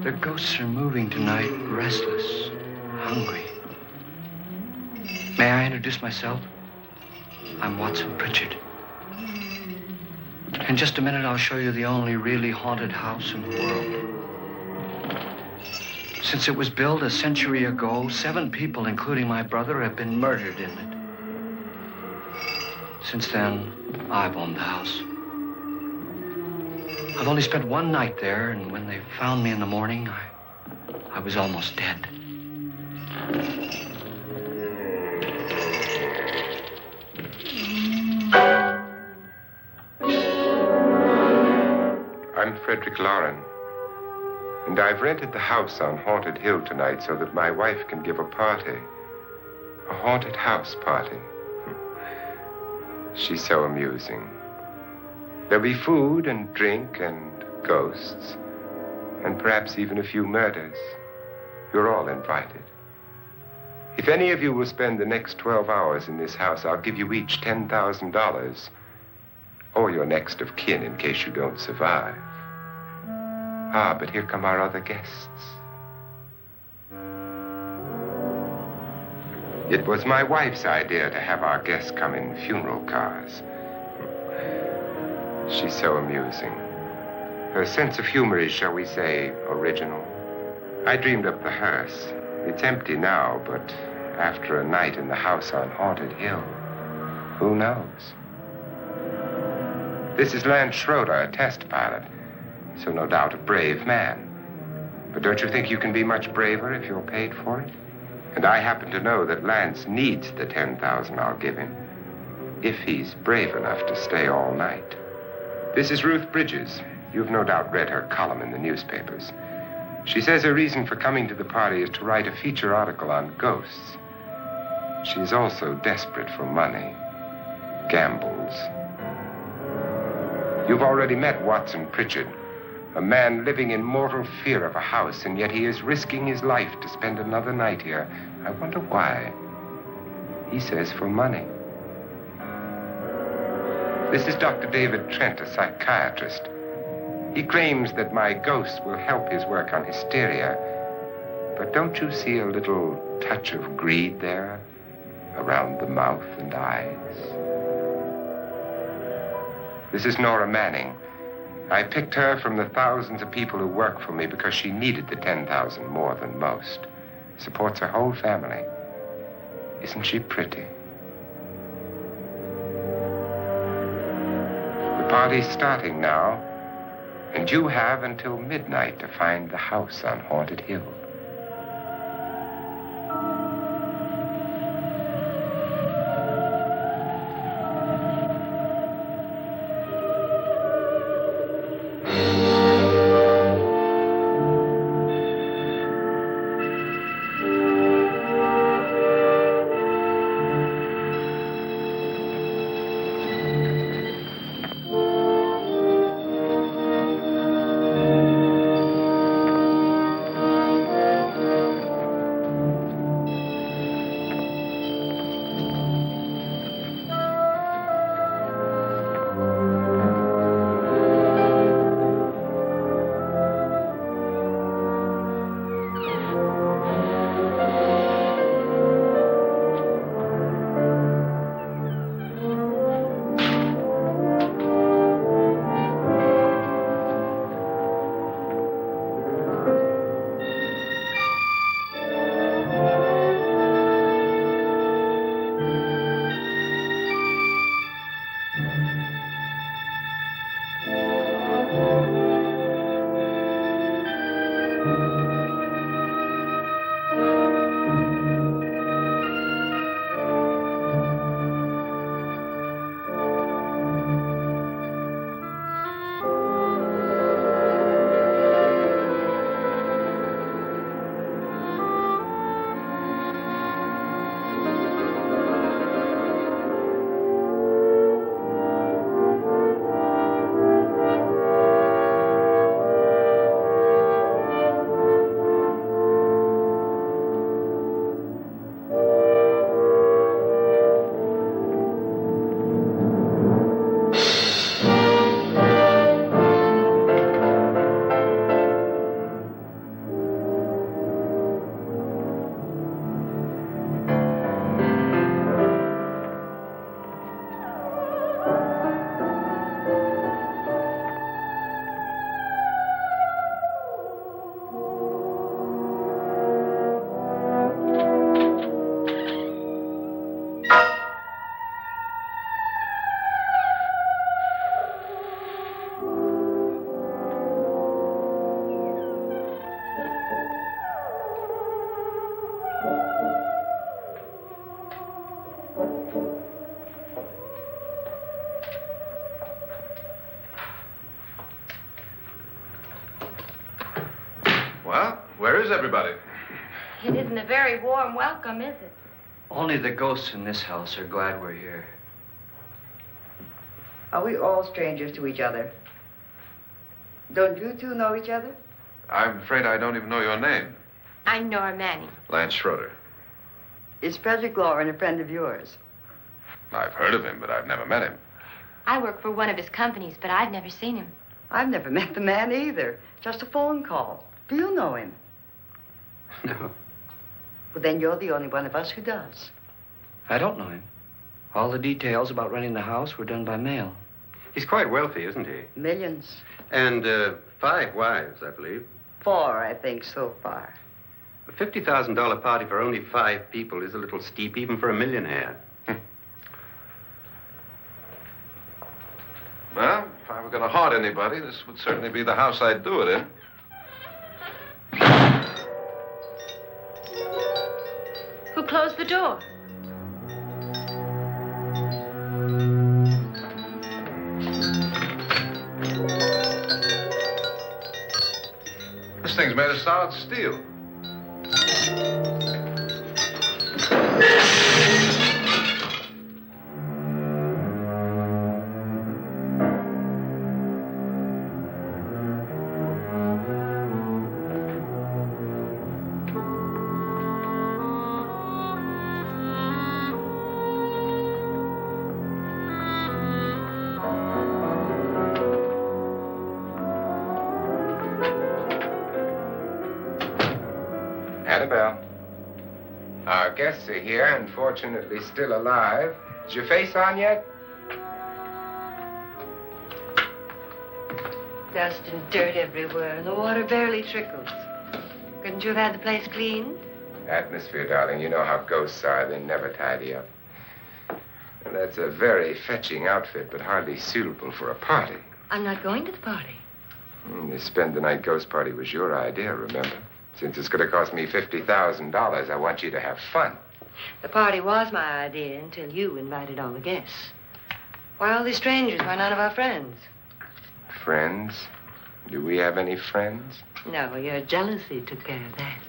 The ghosts are moving tonight, restless, hungry. May I introduce myself? I'm Watson Pritchard. In just a minute, I'll show you the only really haunted house in the world. Since it was built a century ago, 7 people, including my brother, have been murdered in it. Since then, I've owned the house. I've only spent one night there, and when they found me in the morning, I was almost dead. I'm Frederick Lauren, and I've rented the house on Haunted Hill tonight so that my wife can give a party. A haunted house party. She's so amusing. There'll be food and drink and ghosts, and perhaps even a few murders. You're all invited. If any of you will spend the next 12 hours in this house, I'll give you each $10,000, or your next of kin in case you don't survive. Ah, but here come our other guests. It was my wife's idea to have our guests come in funeral cars. She's so amusing. Her sense of humor is, shall we say, original. I dreamed up the hearse. It's empty now, but after a night in the house on Haunted Hill, who knows? This is Lance Schroeder, a test pilot, so no doubt a brave man. But don't you think you can be much braver if you're paid for it? And I happen to know that Lance needs the $10,000 I'll give him, if he's brave enough to stay all night. This is Ruth Bridges. You've no doubt read her column in the newspapers. She says her reason for coming to the party is to write a feature article on ghosts. She's also desperate for money, gambles. You've already met Watson Pritchard, a man living in mortal fear of a house, and yet he is risking his life to spend another night here. I wonder why. He says for money. This is Dr. David Trent, a psychiatrist. He claims that my ghost will help his work on hysteria. But don't you see a little touch of greed there around the mouth and eyes? This is Nora Manning. I picked her from the thousands of people who work for me because she needed the $10,000 more than most. Supports her whole family. Isn't she pretty? The party's starting now, and you have until midnight to find the house on Haunted Hill. Well, where is everybody? It isn't a very warm welcome, is it? Only the ghosts in this house are glad we're here. Are we all strangers to each other? Don't you two know each other? I'm afraid I don't even know your name. I'm Nora Manning. Lance Schroeder. Is Frederick Lauren a friend of yours? I've heard of him, but I've never met him. I work for one of his companies, but I've never seen him. I've never met the man either. Just a phone call. Do you know him? No, Well, then you're the only one of us who does. I don't know him. All the details about renting the house were done by mail. He's quite wealthy, isn't he? Millions. And 5 wives, I believe. 4, I think, so far. A $50,000 party for only 5 people is a little steep, even for a millionaire. Well, if I were going to haunt anybody, this would certainly be the house I'd do it in. Who closed the door? This thing's made of solid steel. Annabelle. Our guests are here, unfortunately still alive. Is your face on yet? Dust and dirt everywhere, and the water barely trickles. Couldn't you have had the place cleaned? Atmosphere, darling. You know how ghosts are. They never tidy up. And that's a very fetching outfit, but hardly suitable for a party. I'm not going to the party. The spend-the-night ghost party was your idea, remember? Since it's going to cost me $50,000, I want you to have fun. The party was my idea until you invited all the guests. Why all these strangers? Why none of our friends? Friends? Do we have any friends? No, your jealousy took care of that.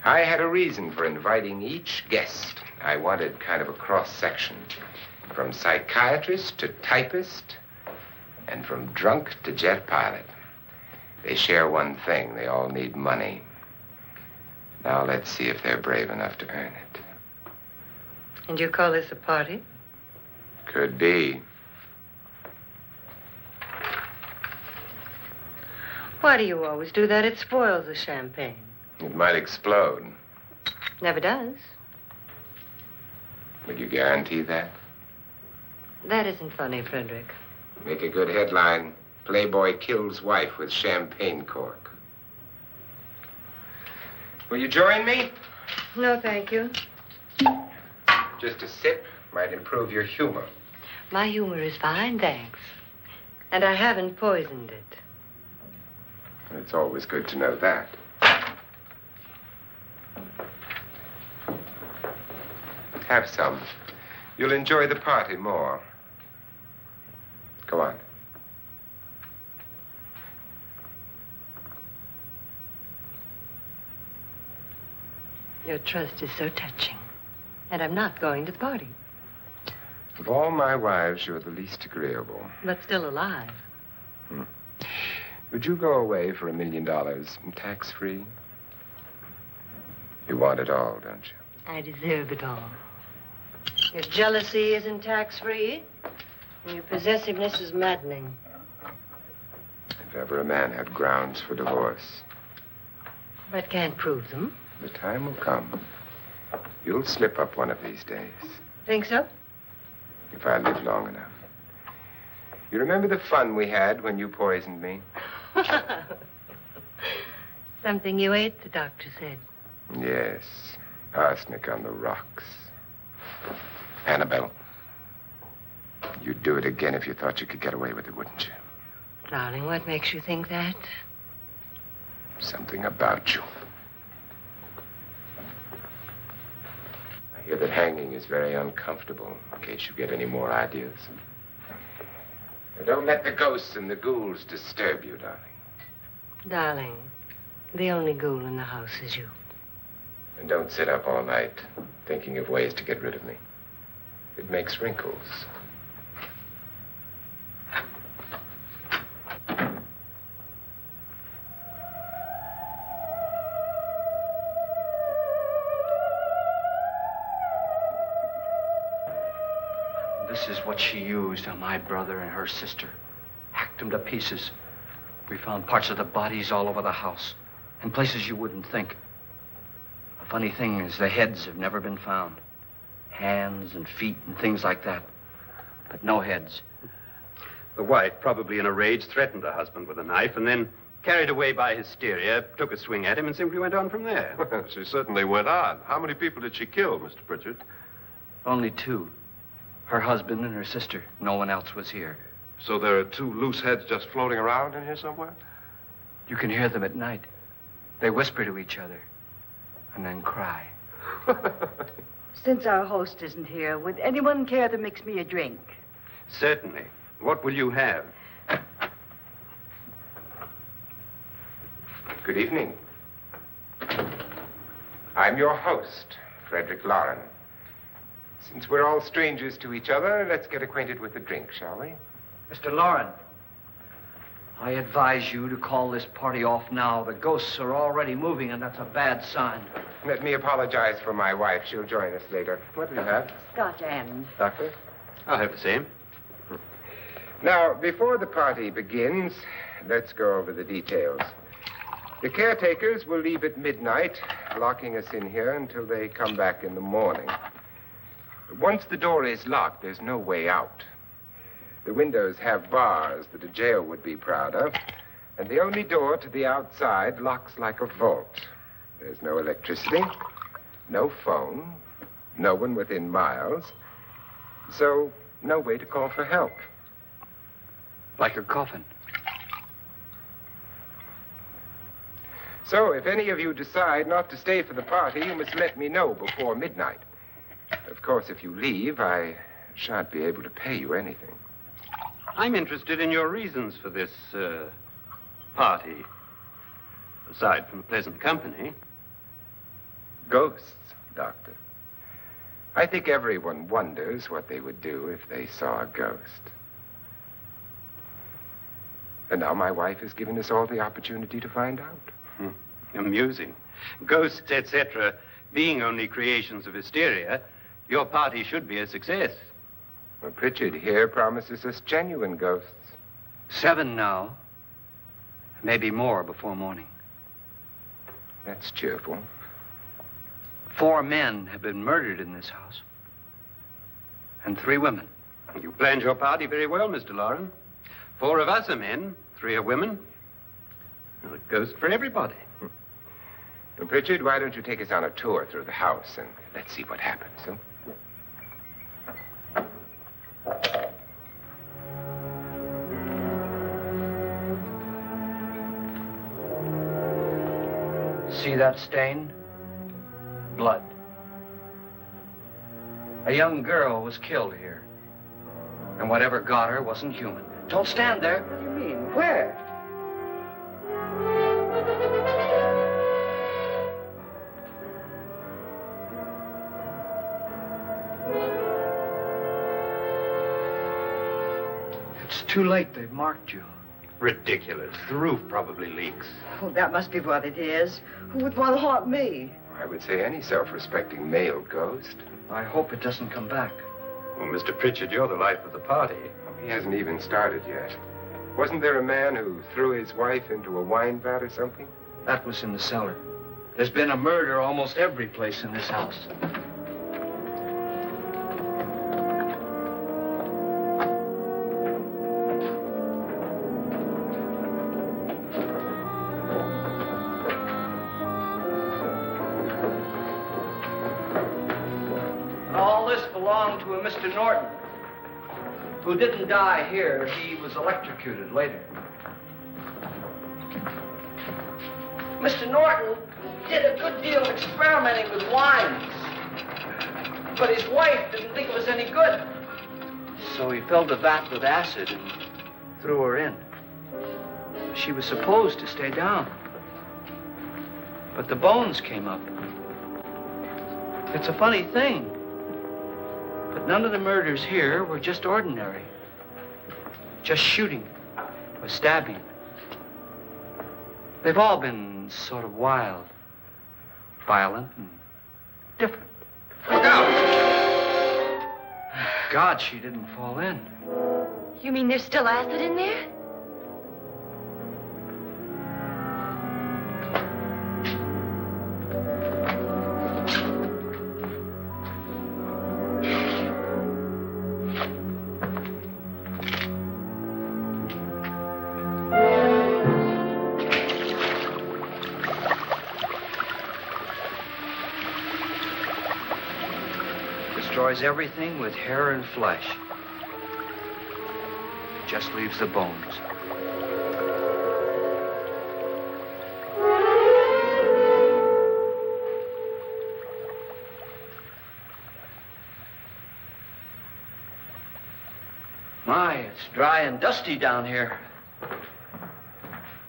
I had a reason for inviting each guest. I wanted kind of a cross-section. From psychiatrist to typist, and from drunk to jet pilot. They share one thing. They all need money. Now let's see if they're brave enough to earn it. And you call this a party? Could be. Why do you always do that? It spoils the champagne. It might explode. Never does. Will you guarantee that? That isn't funny, Frederick. Make a good headline. Playboy kills wife with champagne cork. Will you join me? No, thank you. Just a sip might improve your humor. My humor is fine, thanks. And I haven't poisoned it. It's always good to know that. Have some. You'll enjoy the party more. Go on. Your trust is so touching. And I'm not going to the party. Of all my wives, you're the least agreeable. But still alive. Would you go away for $1 million tax-free? You want it all, don't you? I deserve it all. Your jealousy isn't tax-free, and your possessiveness is maddening. If ever a man had grounds for divorce, But can't prove them. the time will come. You'll slip up one of these days, Think so? if I live long enough. You remember the fun we had when you poisoned me? Something you ate, the doctor said. Yes, arsenic on the rocks. Annabelle, you'd do it again if you thought you could get away with it, wouldn't you? Darling, what makes you think that? Something about you. I hear that hanging is very uncomfortable, in case you get any more ideas. Now, don't let the ghosts and the ghouls disturb you, darling. Darling, The only ghoul in the house is you. And don't sit up all night thinking of ways to get rid of me. It makes wrinkles. This is what she used on my brother and her sister. Hacked them to pieces. We found parts of the bodies all over the house, in places you wouldn't think. The funny thing is the heads have never been found. Hands and feet and things like that. But no heads. The wife, probably in a rage, threatened her husband with a knife and then, carried away by hysteria, took a swing at him and simply went on from there. Well, she certainly went on. How many people did she kill, Mr. Pritchard? Only two. Her husband and her sister. No one else was here. So there are two loose heads just floating around in here somewhere? You can hear them at night. They whisper to each other and then cry. Since our host isn't here, would anyone care to mix me a drink? Certainly. What will you have? Good evening. I'm your host, Frederick Lauren. Since we're all strangers to each other, let's get acquainted with a drink, shall we? Mr. Lauren, I advise you to call this party off now. The ghosts are already moving, and that's a bad sign. Let me apologize for my wife. She'll join us later. What do you have? Scotch and. Doctor? I'll have the same. Now, before the party begins, let's go over the details. The caretakers will leave at midnight, locking us in here until they come back in the morning. Once the door is locked, there's no way out. The windows have bars that a jail would be proud of, and the only door to the outside locks like a vault. There's no electricity, no phone, no one within miles, so no way to call for help. Like a coffin. So if any of you decide not to stay for the party, you must let me know before midnight. Of course, if you leave, I shan't be able to pay you anything. I'm interested in your reasons for this, party. Aside from the pleasant company. Ghosts, Doctor. I think everyone wonders what they would do if they saw a ghost. And now my wife has given us all the opportunity to find out. Amusing. Ghosts, etc., being only creations of hysteria, your party should be a success. Well, Pritchard here promises us genuine ghosts. 7 now. Maybe more before morning. That's cheerful. 4 men have been murdered in this house. And 3 women. You planned your party very well, Mr. Lauren. 4 of us are men, 3 are women. Well, a ghost for everybody. Well, Pritchard, why don't you take us on a tour through the house and let's see what happens, huh? See that stain? Blood. A young girl was killed here. And whatever got her wasn't human. Don't stand there. What do you mean? Where? It's too late. They've marked you. Ridiculous. The roof probably leaks. Oh, that must be what it is. Who would want to haunt me? I would say any self-respecting male ghost. I hope it doesn't come back. Well, Mr. Pritchard, you're the life of the party. He hasn't even started yet. Wasn't there a man who threw his wife into a wine vat or something? That was in the cellar. There's been a murder almost every place in this house. All this belonged to a Mr. Norton, who didn't die here. He was electrocuted later. Mr. Norton did a good deal of experimenting with wines, but his wife didn't think it was any good. So he filled the vat with acid and threw her in. She was supposed to stay down. But the bones came up. It's a funny thing. But none of the murders here were just ordinary. Just shooting or stabbing. They've all been sort of wild, violent, and different. Look out! God, she didn't fall in. You mean there's still acid in there? Destroys everything with hair and flesh. Just leaves the bones. My, it's dry and dusty down here.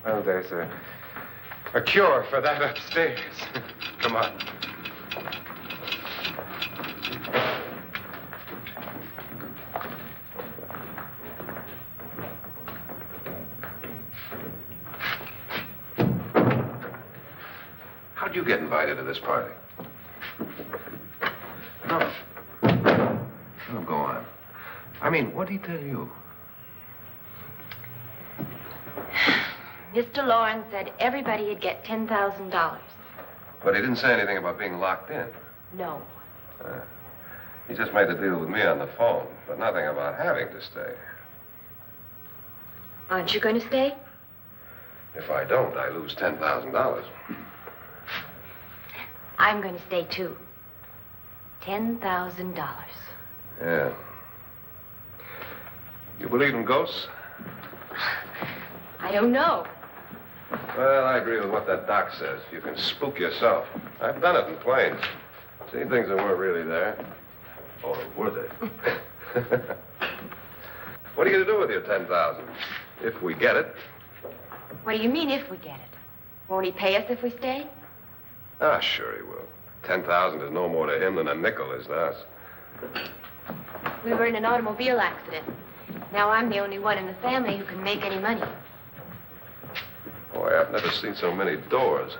Well, there's a cure for that upstairs. Come on. How'd you get invited to this party? No. No, go on. I mean, what did he tell you? Mr. Lawrence said everybody'd get $10,000. But he didn't say anything about being locked in. No. He just made the deal with me on the phone, but nothing about having to stay. Aren't you going to stay? If I don't, I lose $10,000. I'm going to stay, too. $10,000. Yeah. You believe in ghosts? I don't know. Well, I agree with what that doc says. You can spook yourself. I've done it in planes. Seen things that weren't really there. Or were they? What are you going to do with your $10,000? If we get it. What do you mean, if we get it? Won't he pay us if we stay? Ah, sure he will. 10,000 is no more to him than a nickel is to us. We were in an automobile accident. Now I'm the only one in the family who can make any money. Boy, I've never seen so many doors.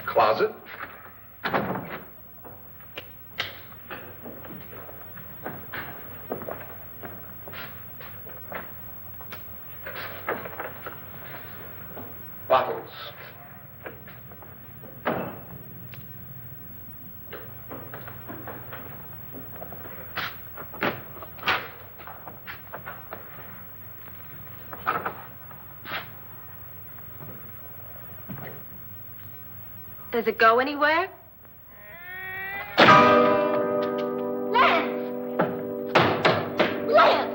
Closet? Bottles. Does it go anywhere? Lance! Lance!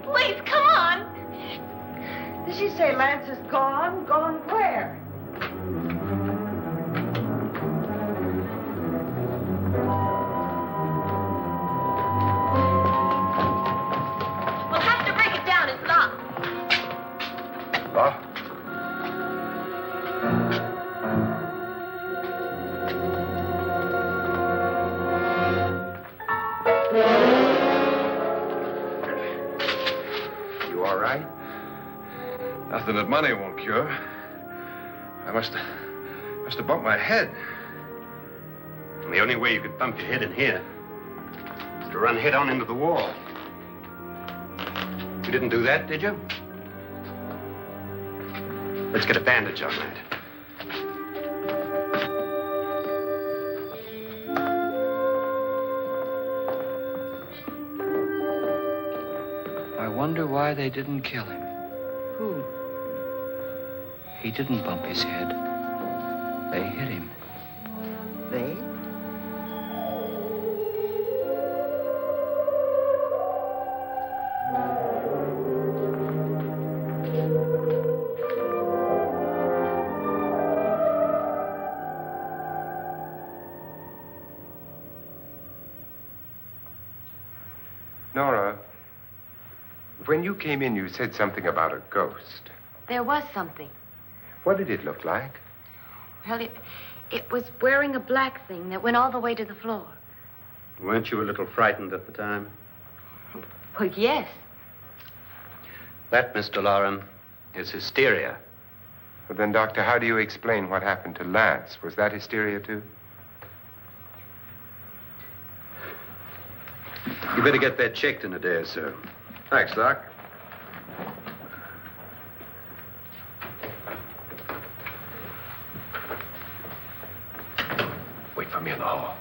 Please, come on. Did she say Lance is gone? Gone where? We'll have to break it down. It's locked. Locked? right? Nothing that money won't cure. I must have bumped my head. And the only way you could bump your head in here is to run head on into the wall. You didn't do that, did you? Let's get a bandage on that. I wonder why they didn't kill him. Who? He didn't bump his head. They hit him. They? Nora, when you came in, you said something about a ghost. There was something. What did it look like? Well, it was wearing a black thing that went all the way to the floor. Weren't you a little frightened at the time? Well, yes. That, Mr. Loren, is hysteria. Well, then, Doctor, how do you explain what happened to Lance? Was that hysteria, too? You better get that checked in a day or so. Thanks, Doc. Wait for me in the hall.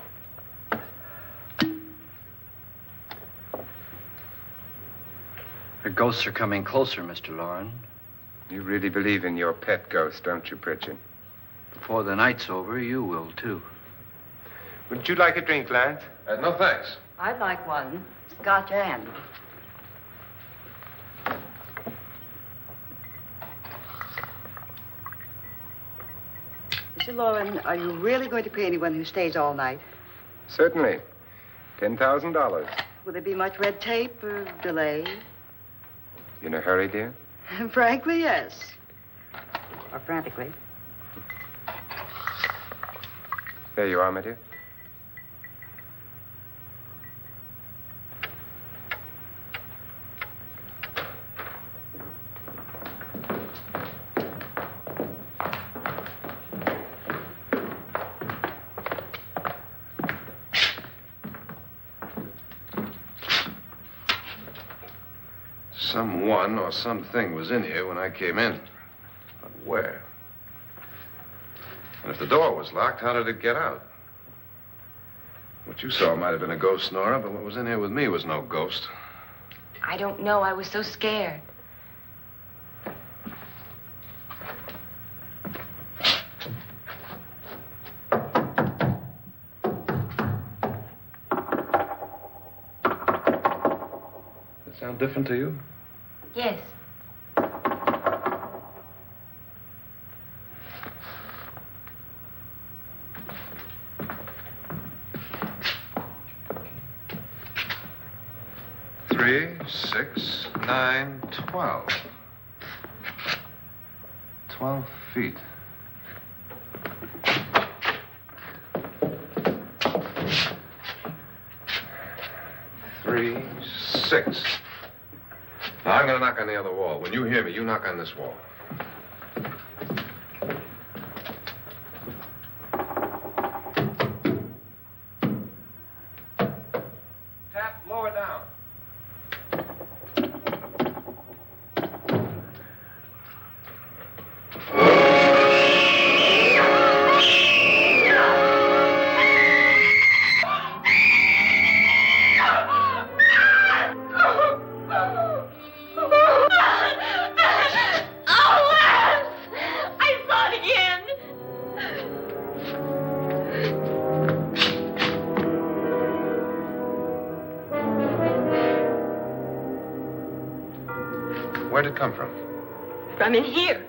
The ghosts are coming closer, Mr. Loren. You really believe in your pet ghost, don't you, Pritchard? Before the night's over, you will, too. Would you like a drink, Lance? No, thanks. I'd like one. Scotch and. Mr. Loren, are you really going to pay anyone who stays all night? Certainly. $10,000. Will there be much red tape or delay? In a hurry, dear? Frankly, yes. Or frantically. There you are, my dear. Someone or something was in here when I came in. But where? And if the door was locked, how did it get out? What you saw might have been a ghost, Nora, but what was in here with me was no ghost. I don't know. I was so scared. Does it sound different to you? Yes. Three, 6, 9, 12. 12 feet. Three, 6. Now, I'm going to knock on the other wall. When you hear me, you knock on this wall. Tap lower down. Where'd it come from? From in here.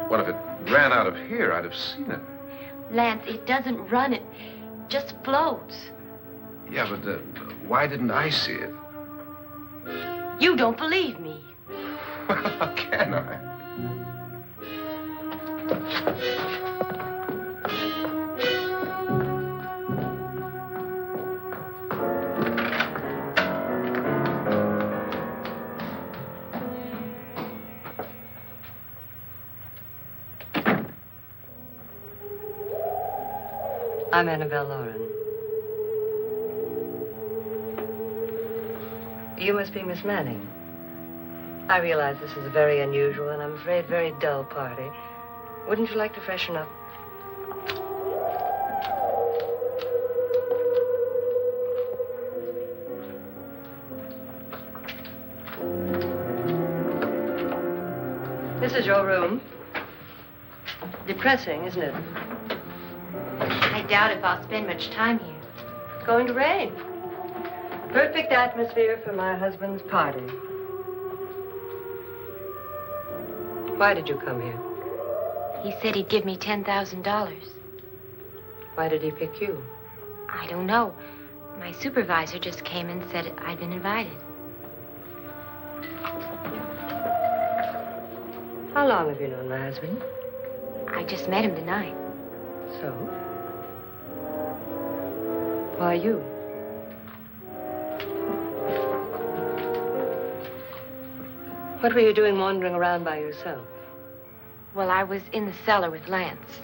What if it ran out of here? I'd have seen it. Lance, it doesn't run. It just floats. Yeah, but why didn't I see it? You don't believe me. Well, how can I? I'm Annabelle Lauren. You must be Miss Manning. I realize this is a very unusual and I'm afraid very dull party. Wouldn't you like to freshen up? This is your room. Depressing, isn't it? I doubt if I'll spend much time here. It's going to rain. Perfect atmosphere for my husband's party. Why did you come here? He said he'd give me $10,000. Why did he pick you? I don't know. My supervisor just came and said I'd been invited. How long have you known my husband? I just met him tonight. So? Why you? What were you doing wandering around by yourself? Well, I was in the cellar with Lance,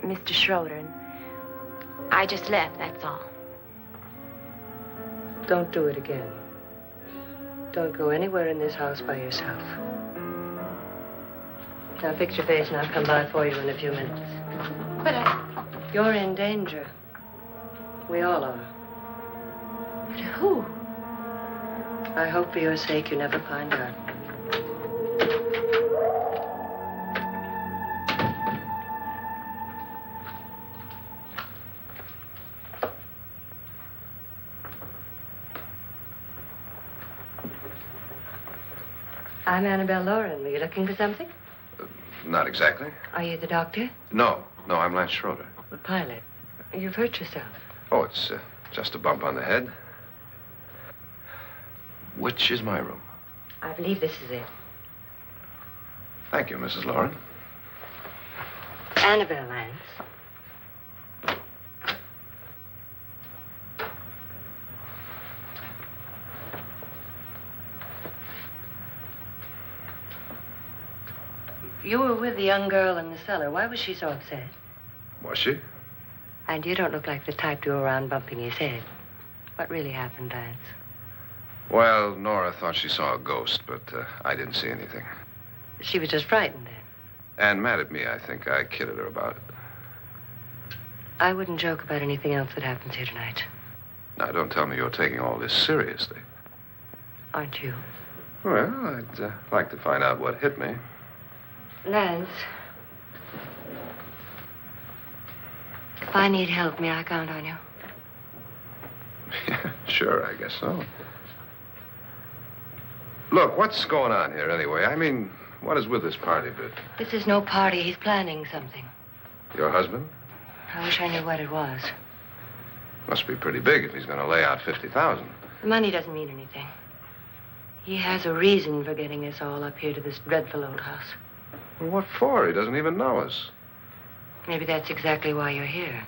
Mr. Schroeder, and I just left, that's all. Don't do it again. Don't go anywhere in this house by yourself. Now fix your face and I'll come by for you in a few minutes. But You're in danger. We all are. But who? I hope for your sake you never find out. I'm Annabelle Lauren. Were you looking for something? Not exactly. Are you the doctor? No, I'm Lance Schroeder. The pilot. You've hurt yourself. Oh, it's just a bump on the head. Which is my room? I believe this is it. Thank you, Mrs. Lauren. Annabelle Lance. You were with the young girl in the cellar. Why was she so upset? Was she? And you don't look like the type to go around bumping his head. What really happened, Lance? Well, Nora thought she saw a ghost, but I didn't see anything. She was just frightened then. And mad at me, I think. I kidded her about it. I wouldn't joke about anything else that happens here tonight. Now, don't tell me you're taking all this seriously. Aren't you? Well, I'd like to find out what hit me. Lance. If I need help, may I count on you? Yeah, sure, I guess so. Look, what's going on here anyway? I mean, what is with this party bit? This is no party. He's planning something. Your husband? I wish I knew what it was. Must be pretty big if he's going to lay out 50,000. The money doesn't mean anything. He has a reason for getting us all up here to this dreadful old house. Well, what for? He doesn't even know us. Maybe that's exactly why you're here.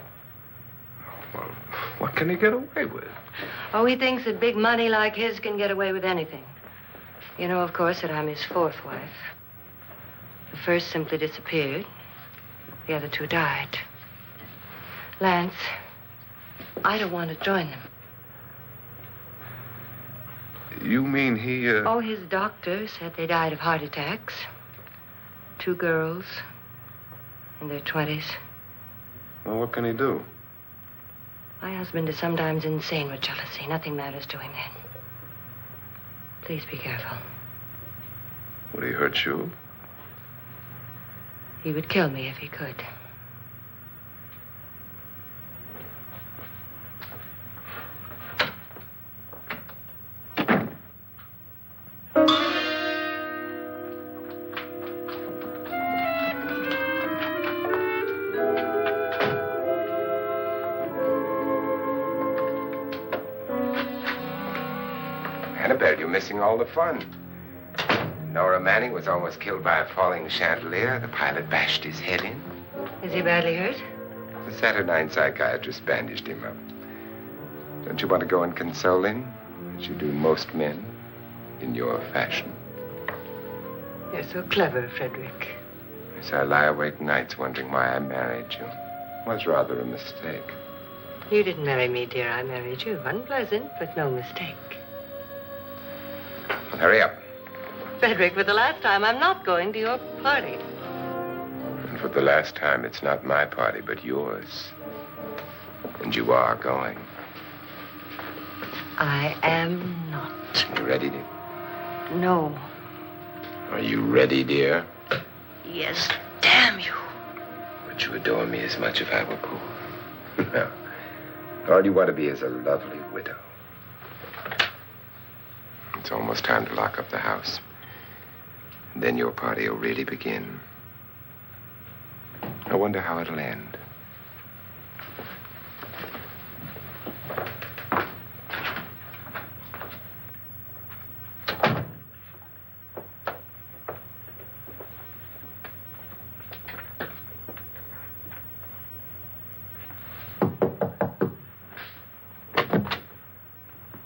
Well, what can he get away with? Oh, he thinks that big money like his can get away with anything. You know, of course, that I'm his fourth wife. The first simply disappeared. The other two died. Lance, I don't want to join them. You mean he, Oh, his doctor said they died of heart attacks. 2 girls in their 20s. Well, what can he do? My husband is sometimes insane with jealousy. Nothing matters to him then. Please be careful. Would he hurt you? He would kill me if he could. Annabelle, you're missing all the fun. Nora Manning was almost killed by a falling chandelier. The pilot bashed his head in. Is he badly hurt? The Saturnine psychiatrist bandaged him up. Don't you want to go and console him, as you do most men, in your fashion? You're so clever, Frederick. Yes, I lie awake nights wondering why I married you. was rather a mistake. You didn't marry me, dear. I married you. Unpleasant, but no mistake. Hurry up. Frederick, for the last time, I'm not going to your party. And for the last time, it's not my party, but yours. And you are going. I am not. You ready, dear? No. Are you ready, dear? Yes, damn you. Would you adore me as much if I were poor? No. All you want to be is a lovely widow. It's almost time to lock up the house. And then your party will really begin. I wonder how it'll end.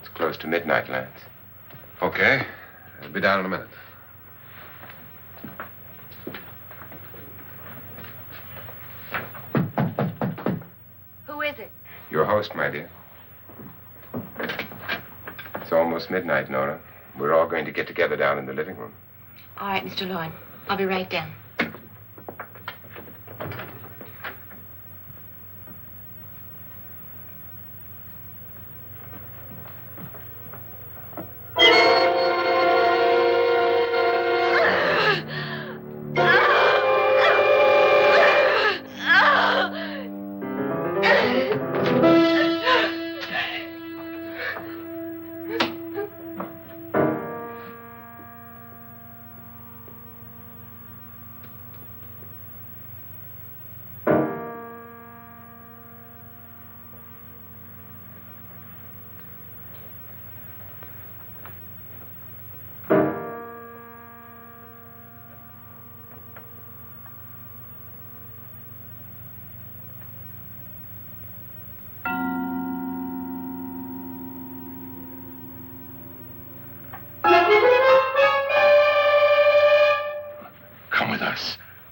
It's close to midnight, Lance. Okay. I'll be down in a minute. Who is it? Your host, my dear. It's almost midnight, Nora. We're all going to get together down in the living room. All right, Mr. Lloyd. I'll be right down.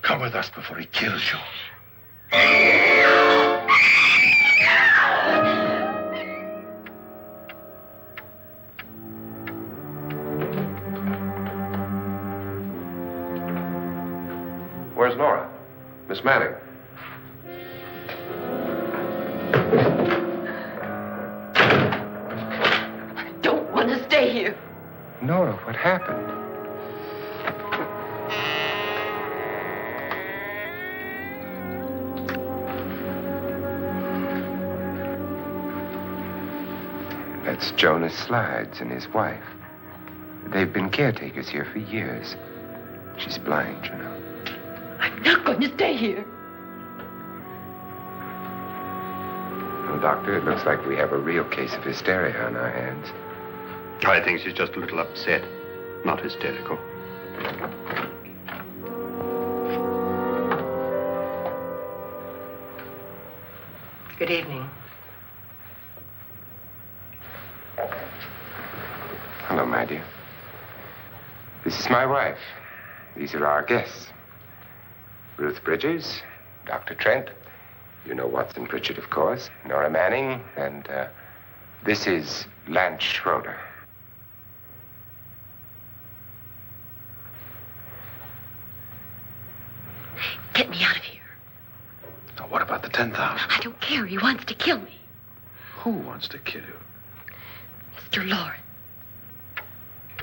Come with us before he kills you. Where's Nora? Miss Manning. I don't want to stay here. Nora, what happened? That's Jonas Slides and his wife. They've been caretakers here for years. She's blind, you know. I'm not going to stay here. Well, Doctor, it looks like we have a real case of hysteria on our hands. I think she's just a little upset, not hysterical. Good evening. Hello, my dear. This is my wife. These are our guests. Ruth Bridges, Dr. Trent. You know Watson Pritchard, of course. Nora Manning, and this is Lance Schroeder. Get me out of here. Now, what about the 10,000? I don't care. He wants to kill me. Who wants to kill you? Mr. Lawrence.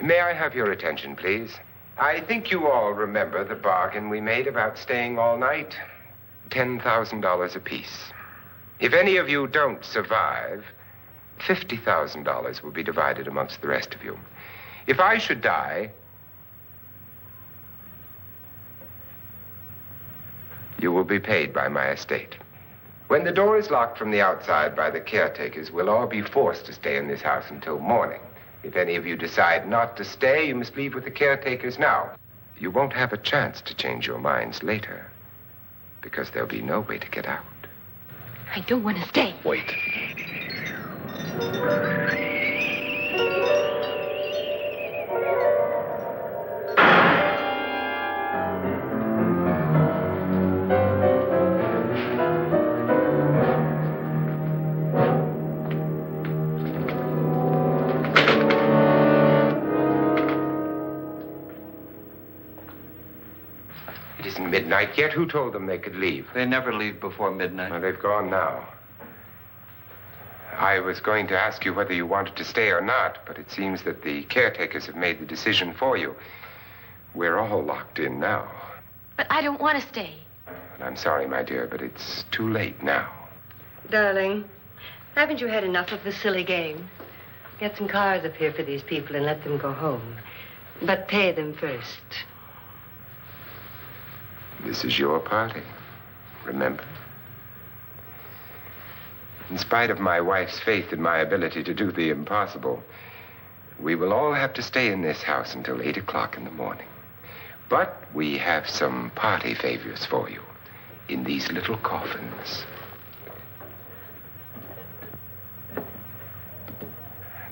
May I have your attention, please? I think you all remember the bargain we made about staying all night. $10,000 apiece. If any of you don't survive, $50,000 will be divided amongst the rest of you. If I should die, you will be paid by my estate. When the door is locked from the outside by the caretakers, we'll all be forced to stay in this house until morning. If any of you decide not to stay, you must leave with the caretakers now. You won't have a chance to change your minds later, because there'll be no way to get out. I don't want to stay. Wait. midnight yet? Who told them they could leave? They never leave before midnight. Well, they've gone now. I was going to ask you whether you wanted to stay or not, but it seems that the caretakers have made the decision for you. We're all locked in now. But I don't want to stay. And I'm sorry, my dear, but it's too late now. Darling, haven't you had enough of the silly game? Get some cars up here for these people and let them go home. But pay them first. This is your party, remember? In spite of my wife's faith in my ability to do the impossible, we will all have to stay in this house until 8 o'clock in the morning. But we have some party favors for you in these little coffins.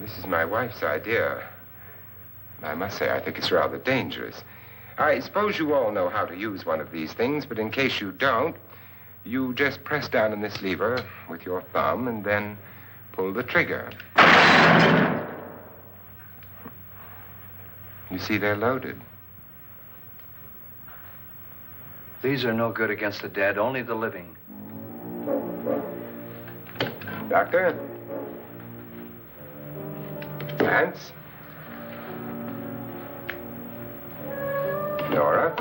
This is my wife's idea. I must say, I think it's rather dangerous. I suppose you all know how to use one of these things, but in case you don't, you just press down on this lever with your thumb and then pull the trigger. You see, they're loaded. These are no good against the dead, only the living. Doctor? Lance? Nora?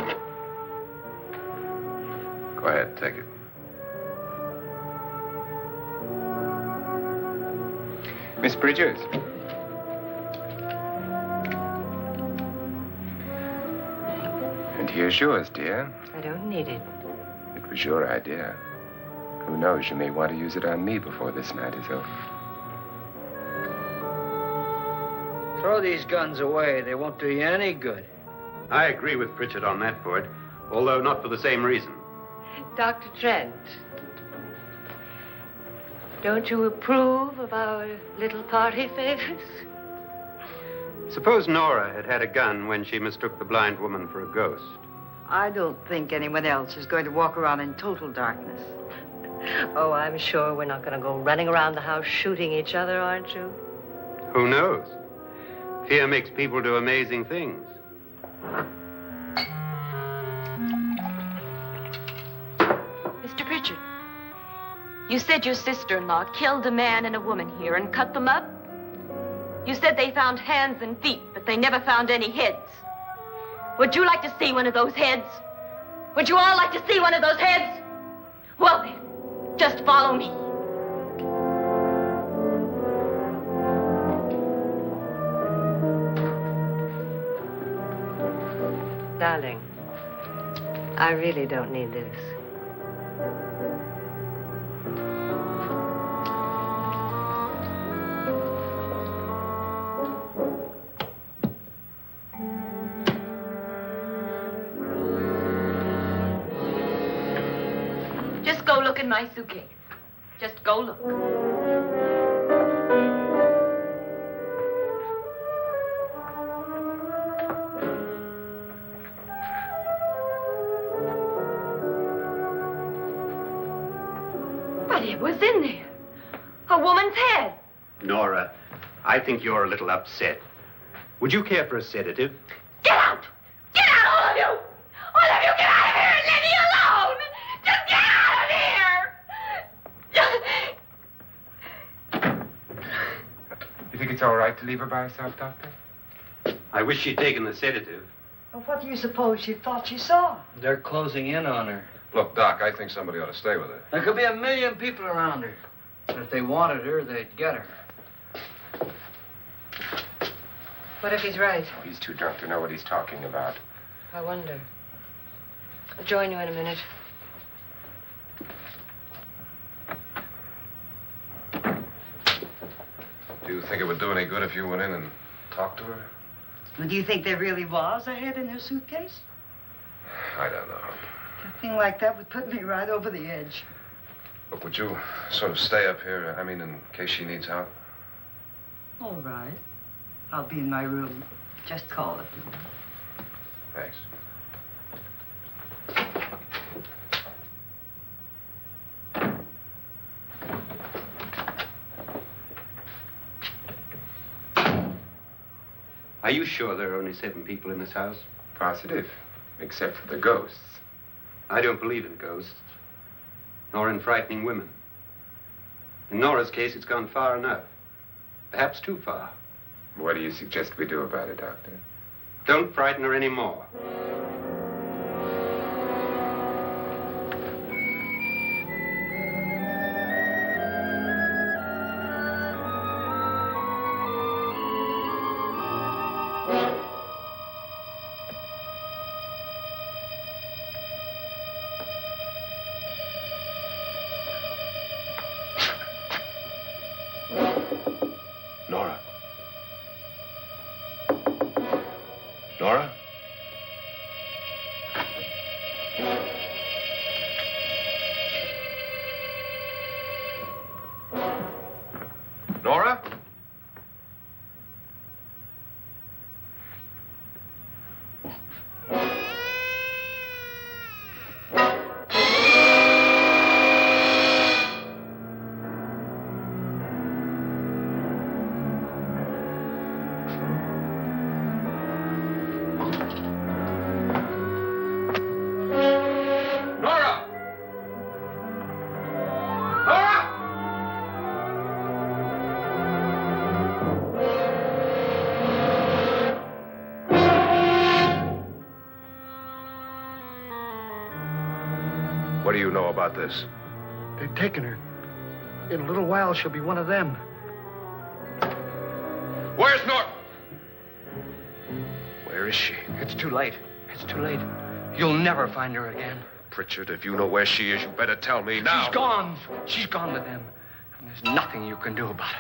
Go ahead, take it. Miss Bridges? And here's yours, dear. I don't need it. It was your idea. Who knows, you may want to use it on me before this night is over. Throw these guns away. They won't do you any good. I agree with Pritchard on that point, although not for the same reason. Dr. Trent, don't you approve of our little party favors? Suppose Nora had had a gun when she mistook the blind woman for a ghost. I don't think anyone else is going to walk around in total darkness. Oh, I'm sure we're not going to go running around the house shooting each other, aren't you? Who knows? Fear makes people do amazing things. Mr. Pritchard, you said your sister-in-law killed a man and a woman here and cut them up? You said they found hands and feet, but they never found any heads. Would you like to see one of those heads? Would you all like to see one of those heads? Well then, just follow me. Darling, I really don't need this. Just go look in my suitcase. Just go look. But it was in there. A woman's head. Nora, I think you're a little upset. Would you care for a sedative? Get out! Get out, all of you! All of you, get out of here and leave me alone! Just get out of here! You think it's all right to leave her by herself, Doctor? I wish she'd taken the sedative. Well, what do you suppose she thought she saw? They're closing in on her. Look, Doc, I think somebody ought to stay with her. There could be 1 million people around her. But if they wanted her, they'd get her. What if he's right? Oh, he's too drunk to know what he's talking about. I wonder. I'll join you in a minute. Do you think it would do any good if you went in and talked to her? Well, do you think there really was a head in her suitcase? I don't know. A thing like that would put me right over the edge. Look, would you sort of stay up here, in case she needs help? All right. I'll be in my room. Just call it. Thanks. Are you sure there are only 7 people in this house? Positive, except for the ghosts. I don't believe in ghosts, nor in frightening women. In Nora's case, it's gone far enough. Perhaps too far. What do you suggest we do about it, Doctor? Don't frighten her anymore. Nora? Nora? Nora? What do you know about this? They've taken her. In a little while, she'll be one of them. Where's Nora? Where is she? It's too late. It's too late. You'll never find her again. Pritchard, if you know where she is, you better tell me now. She's gone. She's gone with them. And there's nothing you can do about it.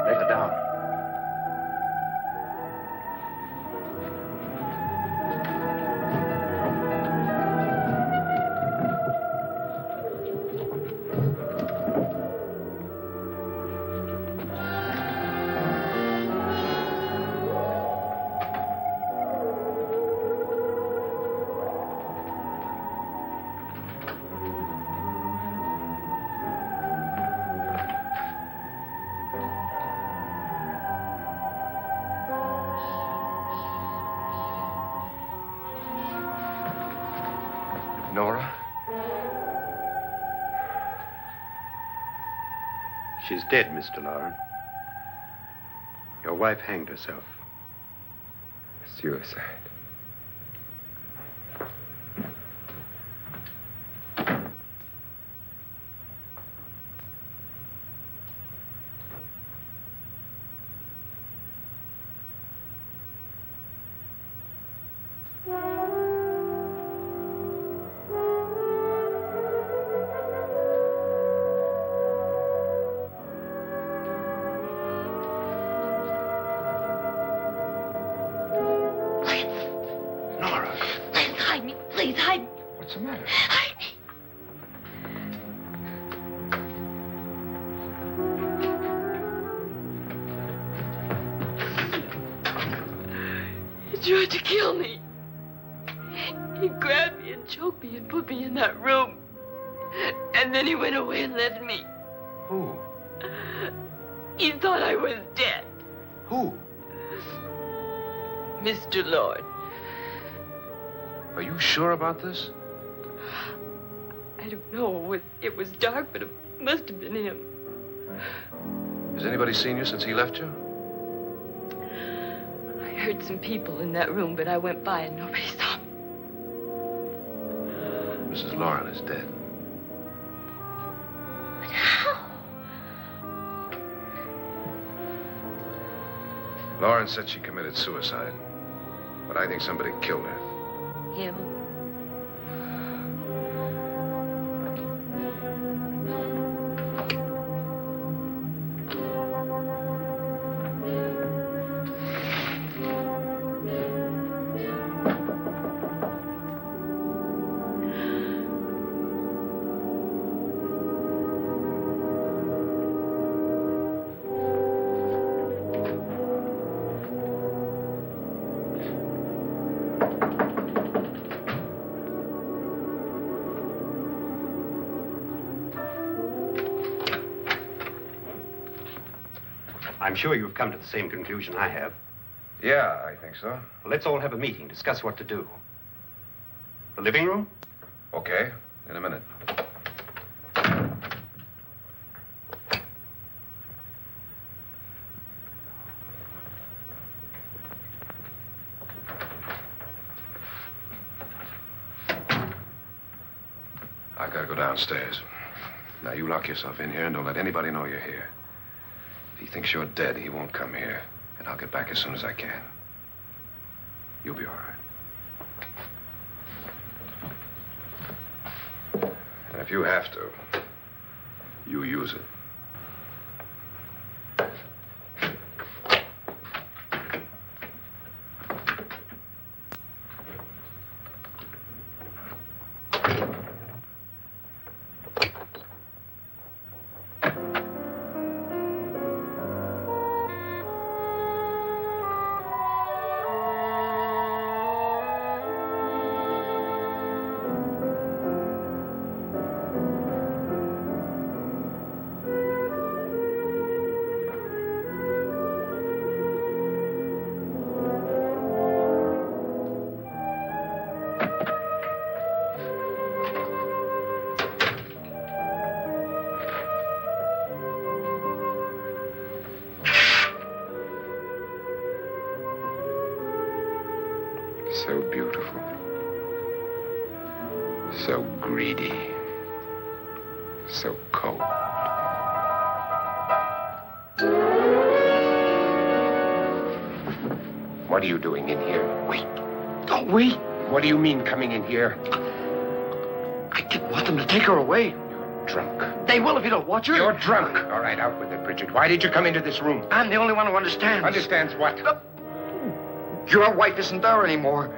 Let her down. Nora? She's dead, Mr. Lauren. Your wife hanged herself. Suicide. Please, hide me. What's the matter? Hide me. He tried to kill me. He grabbed me and choked me and put me in that room. And then he went away and left me. Who? He thought I was dead. Who? Mr. Lord. Are you sure about this? I don't know. It was dark, but it must have been him. Has anybody seen you since he left you? I heard some people in that room, but I went by and nobody saw me. Mrs. Lauren is dead. But how? Lauren said she committed suicide, but I think somebody killed her. Him? I'm sure you've come to the same conclusion I have. Yeah, I think so. Well, let's all have a meeting, discuss what to do. The living room? Okay, in a minute. I gotta go downstairs. Now, you lock yourself in here and don't let anybody know you're here. If he thinks you're dead, he won't come here. And I'll get back as soon as I can. You'll be all right. And if you have to, you use it. So beautiful. So greedy. So cold. What are you doing in here? Wait. Don't wait. What do you mean coming in here? I didn't want them to take her away. You're drunk. They will if you don't watch her. You're drunk. All right, out with it, Bridget. Why did you come into this room? I'm the only one who understands. Understands what? Your wife isn't there anymore.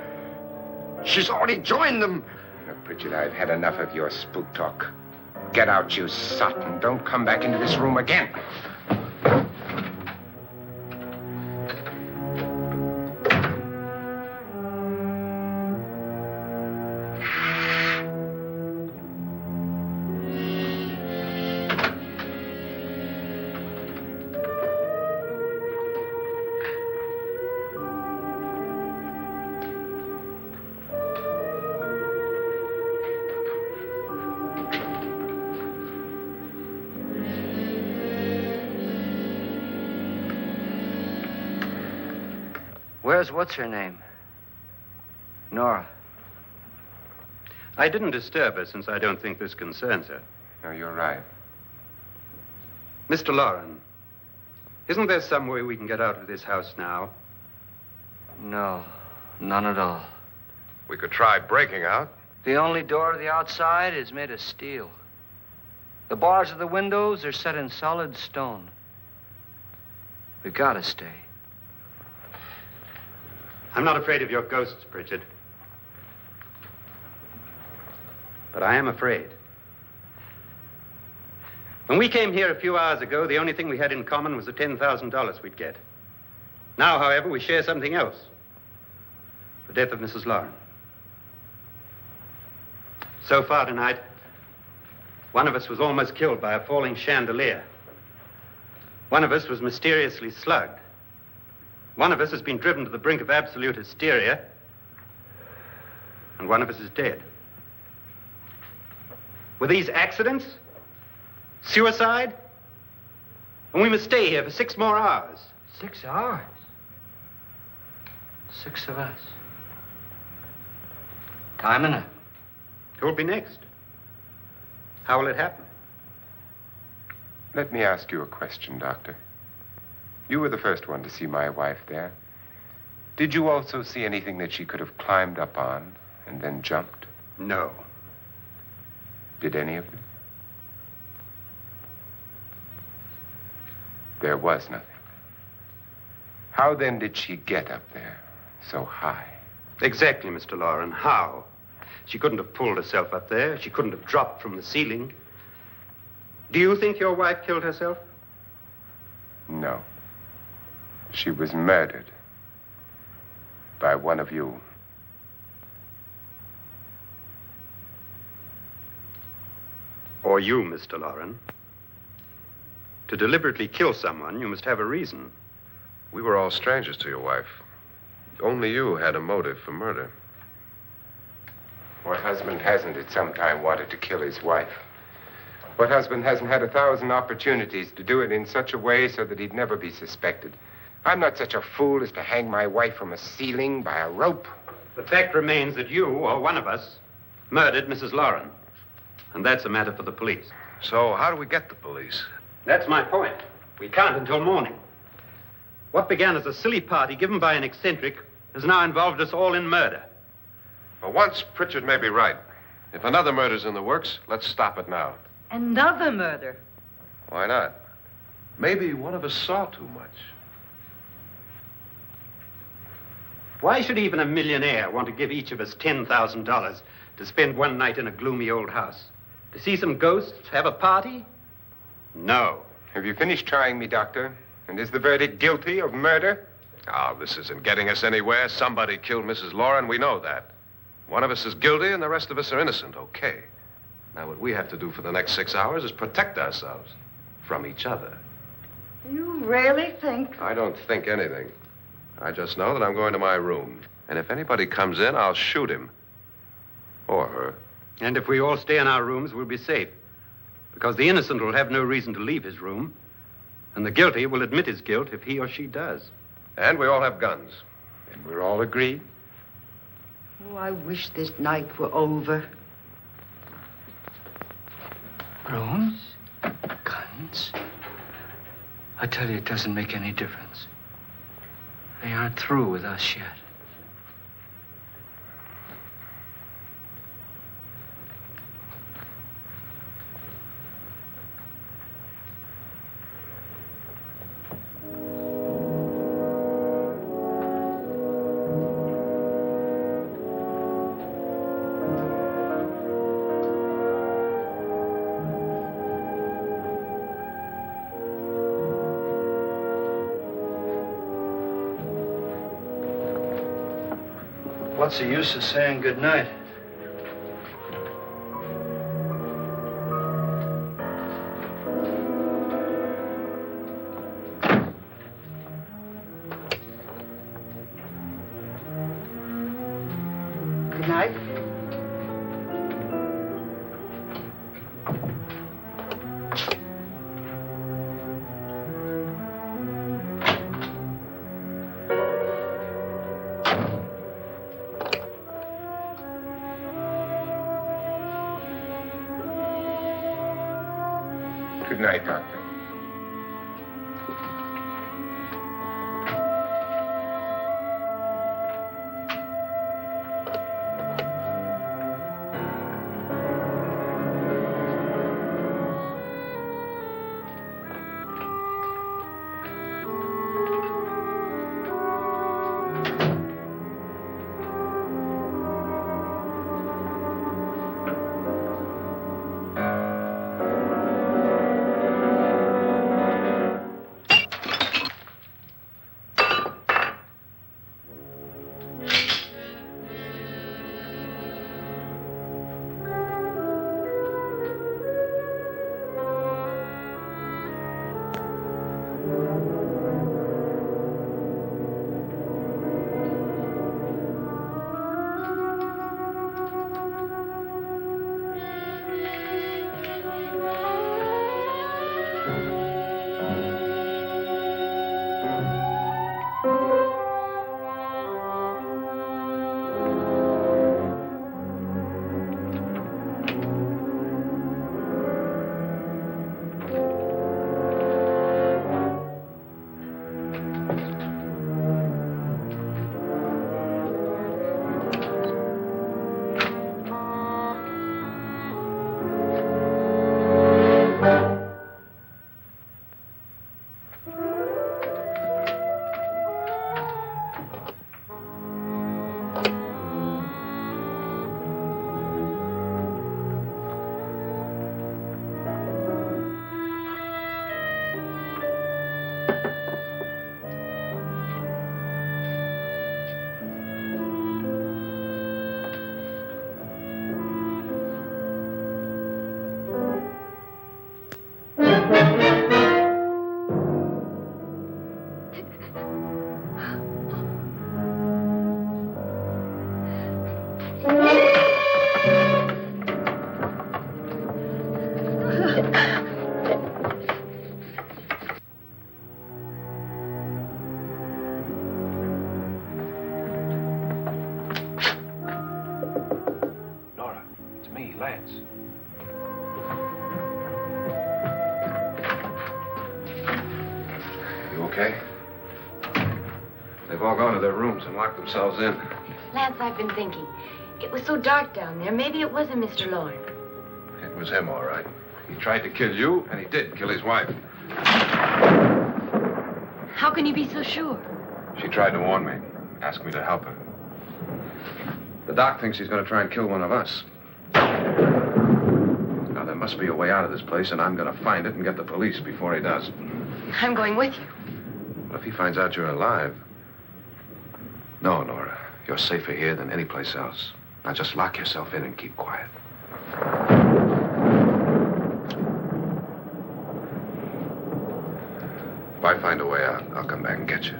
She's already joined them. Look, Bridget, I've had enough of your spook talk. Get out, you sot, and don't come back into this room again. Where's what's-her-name? Nora. I didn't disturb her since I don't think this concerns her. No, you're right. Mr. Loren, isn't there some way we can get out of this house now? No, none at all. We could try breaking out. The only door to the outside is made of steel. The bars of the windows are set in solid stone. We gotta stay. I'm not afraid of your ghosts, Bridget. But I am afraid. When we came here a few hours ago, the only thing we had in common was the $10,000 we'd get. Now, however, we share something else. The death of Mrs. Loren. So far tonight, one of us was almost killed by a falling chandelier. One of us was mysteriously slugged. One of us has been driven to the brink of absolute hysteria. And one of us is dead. Were these accidents? Suicide? And we must stay here for 6 more hours. 6 hours? 6 of us. Time enough. Who'll be next? How will it happen? Let me ask you a question, Doctor. You were the first one to see my wife there. Did you also see anything that she could have climbed up on and then jumped? No. Did any of you? There was nothing. How then did she get up there so high? Exactly, Mr. Loren. How? She couldn't have pulled herself up there. She couldn't have dropped from the ceiling. Do you think your wife killed herself? No. She was murdered by one of you. Or you, Mr. Loren. To deliberately kill someone, you must have a reason. We were all strangers to your wife. Only you had a motive for murder. What husband hasn't at some time wanted to kill his wife? What husband hasn't had 1,000 opportunities to do it in such a way so that he'd never be suspected? I'm not such a fool as to hang my wife from a ceiling by a rope. The fact remains that you, or one of us, murdered Mrs. Lauren. And that's a matter for the police. So how do we get the police? That's my point. We can't until morning. What began as a silly party given by an eccentric has now involved us all in murder. For once, Pritchard may be right. If another murder's in the works, let's stop it now. Another murder. Why not? Maybe one of us saw too much. Why should even a millionaire want to give each of us $10,000 to spend one night in a gloomy old house? To see some ghosts, have a party? No. Have you finished trying me, Doctor? And is the verdict guilty of murder? Oh, this isn't getting us anywhere. Somebody killed Mrs. Lauren. We know that. One of us is guilty and the rest of us are innocent. Okay. Now, what we have to do for the next 6 hours is protect ourselves from each other. You really think? I don't think anything. I just know that I'm going to my room. And if anybody comes in, I'll shoot him. Or her. And if we all stay in our rooms, we'll be safe. Because the innocent will have no reason to leave his room. And the guilty will admit his guilt if he or she does. And we all have guns. And we're all agreed? Oh, I wish this night were over. Rooms? Guns? I tell you, it doesn't make any difference. They aren't through with us yet. What's the use of saying good night? Good night. Good night, Doctor. Lance. You okay? They've all gone to their rooms and locked themselves in. Lance, I've been thinking. It was so dark down there. Maybe it wasn't Mr. Lorne. It was him, all right. He tried to kill you, and he did kill his wife. How can you be so sure? She tried to warn me, asked me to help her. The doc thinks he's going to try and kill one of us. Now, there must be a way out of this place, and I'm going to find it and get the police before he does. I'm going with you. Well, if he finds out you're alive... No, Nora. You're safer here than any place else. Now, just lock yourself in and keep quiet. If I find a way out, I'll come back and get you.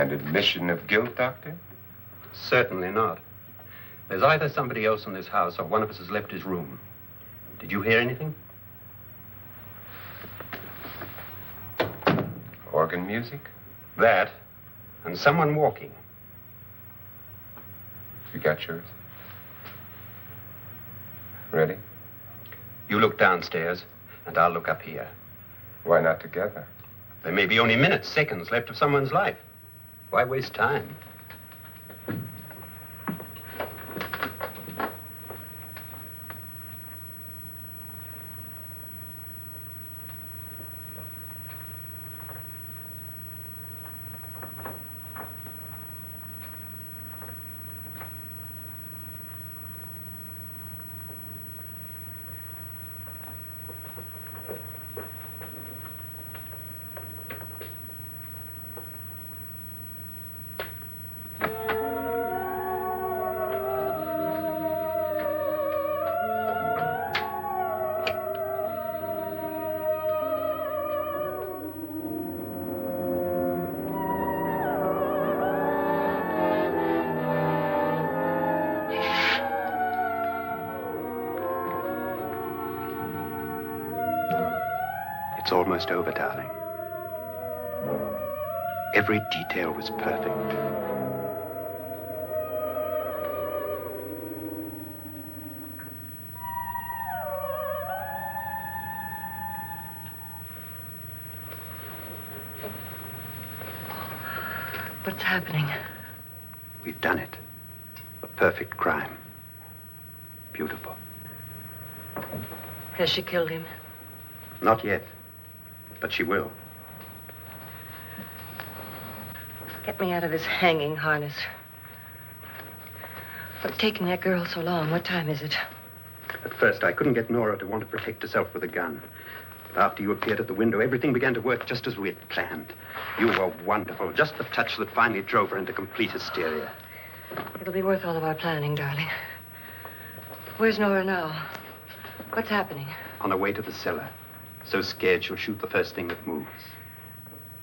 An admission of guilt, Doctor? Certainly not. There's either somebody else in this house or one of us has left his room. Did you hear anything? Organ music? That, and someone walking. You got yours? Ready? You look downstairs, and I'll look up here. Why not together? There may be only minutes, seconds left of someone's life. Why waste time? It's almost over, darling. Every detail was perfect. What's happening? We've done it. A perfect crime. Beautiful. Has she killed him? Not yet, but she will. Get me out of this hanging harness. What's taking that girl so long? What time is it? At first, I couldn't get Nora to want to protect herself with a gun. But after you appeared at the window, everything began to work just as we had planned. You were wonderful. Just the touch that finally drove her into complete hysteria. It'll be worth all of our planning, darling. Where's Nora now? What's happening? On her way to the cellar. So scared she'll shoot the first thing that moves.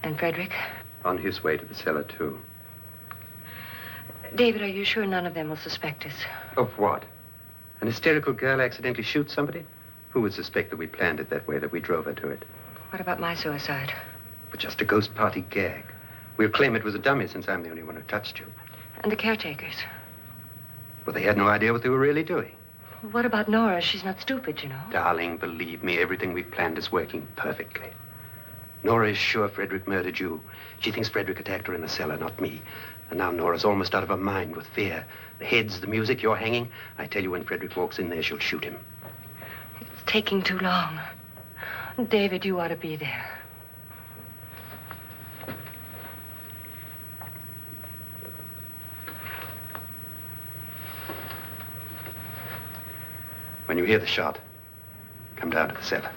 And Frederick? On his way to the cellar, too. David, are you sure none of them will suspect us? Of what? An hysterical girl accidentally shoots somebody? Who would suspect that we planned it that way, that we drove her to it? What about my suicide? But just a ghost party gag. We'll claim it was a dummy since I'm the only one who touched you. And the caretakers? Well, they had no idea what they were really doing. What about Nora? She's not stupid, you know. Darling, believe me, everything we've planned is working perfectly. Nora is sure Frederick murdered you. She thinks Frederick attacked her in the cellar, not me. And now Nora's almost out of her mind with fear. The heads, the music, you're hanging. I tell you, when Frederick walks in there, she'll shoot him. It's taking too long. David, you ought to be there. When you hear the shot, come down to the cellar.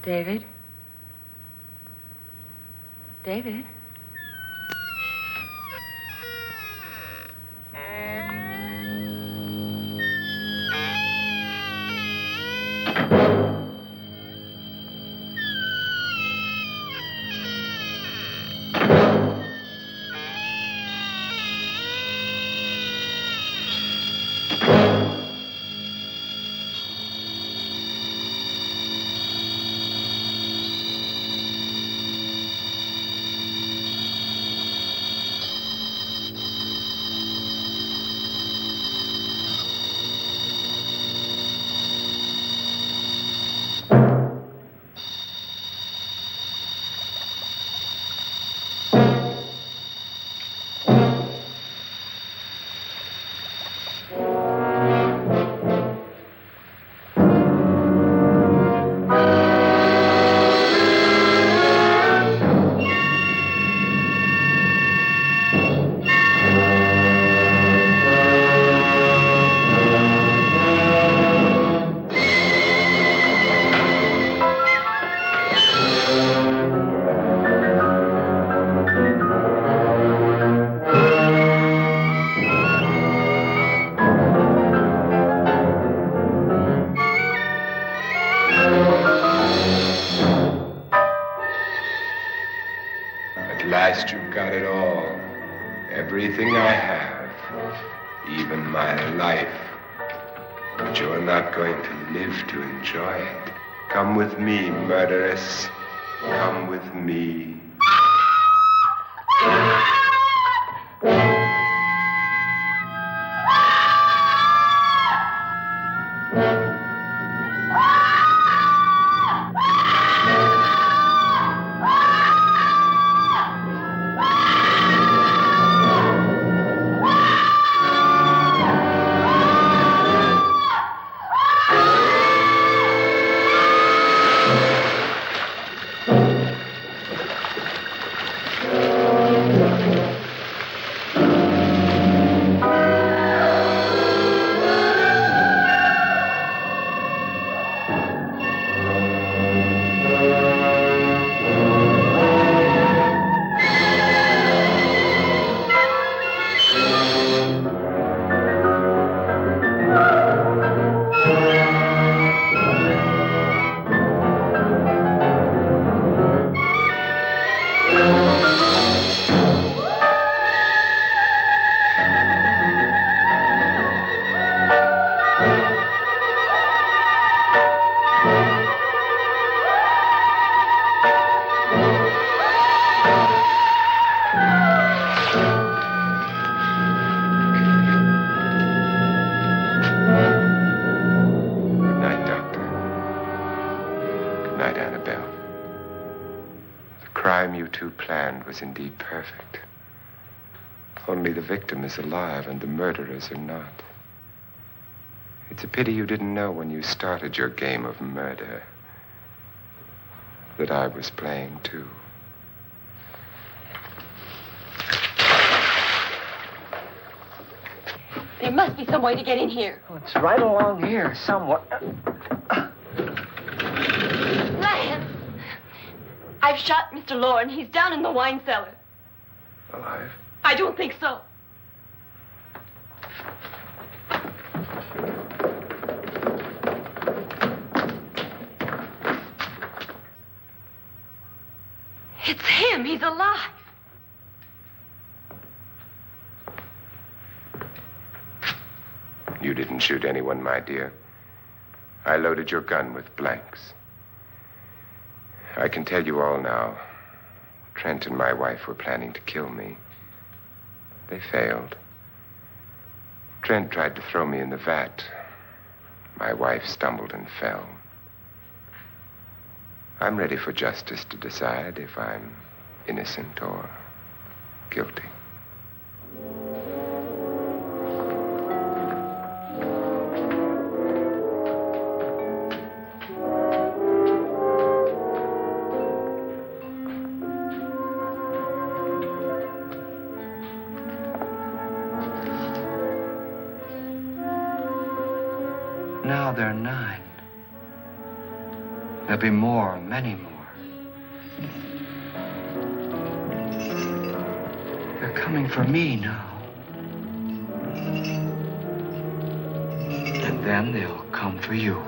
David? David? At last you've got it all. Everything I have. Even my life. But you're not going to live to enjoy it. Come with me, murderous. Come with me. Was indeed perfect. Only the victim is alive and the murderers are not. It's a pity you didn't know when you started your game of murder that I was playing too. There must be some way to get in here. Oh, it's right along here somewhere. Lance! I've shot Mr. Loren. He's down in the wine cellar. Alive? I don't think so. It's him. He's alive. You didn't shoot anyone, my dear. I loaded your gun with blanks. I can tell you all now. Trent and my wife were planning to kill me. They failed. Trent tried to throw me in the vat. My wife stumbled and fell. I'm ready for justice to decide if I'm innocent or guilty. Now there are 9. There'll be more, many more. They're coming for me now. And then they'll come for you.